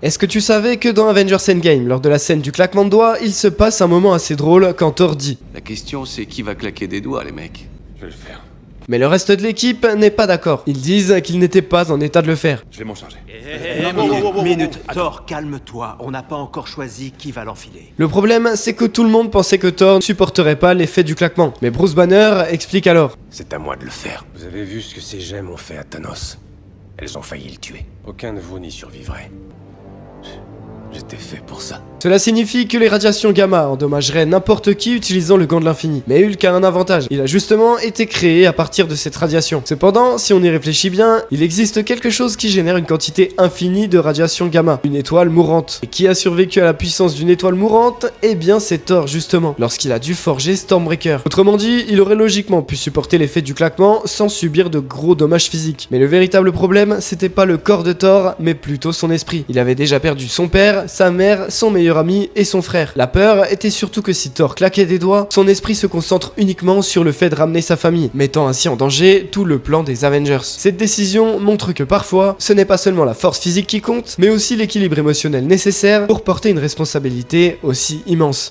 Est-ce que tu savais que dans Avengers Endgame, lors de la scène du claquement de doigts, il se passe un moment assez drôle quand Thor dit La question c'est qui va claquer des doigts les mecs. Je vais le faire. Mais le reste de l'équipe n'est pas d'accord. Ils disent qu'ils n'étaient pas en état de le faire. Je vais m'en charger. Minute, Thor, calme-toi. On n'a pas encore choisi qui va l'enfiler. Le problème, c'est que tout le monde pensait que Thor ne supporterait pas l'effet du claquement. Mais Bruce Banner explique alors. C'est à moi de le faire. Vous avez vu ce que ces gemmes ont fait à Thanos. Elles ont failli le tuer. Aucun de vous n'y survivrait. J'étais fait pour ça. Cela signifie que les radiations gamma endommageraient n'importe qui utilisant le gant de l'infini. Mais Hulk a un avantage, il a justement été créé à partir de cette radiation. Cependant, si on y réfléchit bien, il existe quelque chose qui génère une quantité infinie de radiation gamma, une étoile mourante. Et qui a survécu à la puissance d'une étoile mourante? Eh bien c'est Thor justement, lorsqu'il a dû forger Stormbreaker. Autrement dit, il aurait logiquement pu supporter l'effet du claquement sans subir de gros dommages physiques. Mais le véritable problème, c'était pas le corps de Thor, mais plutôt son esprit. Il avait déjà perdu son père, sa mère, son meilleur ami et son frère. La peur était surtout que si Thor claquait des doigts, son esprit se concentre uniquement sur le fait de ramener sa famille, mettant ainsi en danger tout le plan des Avengers. Cette décision montre que parfois, ce n'est pas seulement la force physique qui compte, mais aussi l'équilibre émotionnel nécessaire pour porter une responsabilité aussi immense.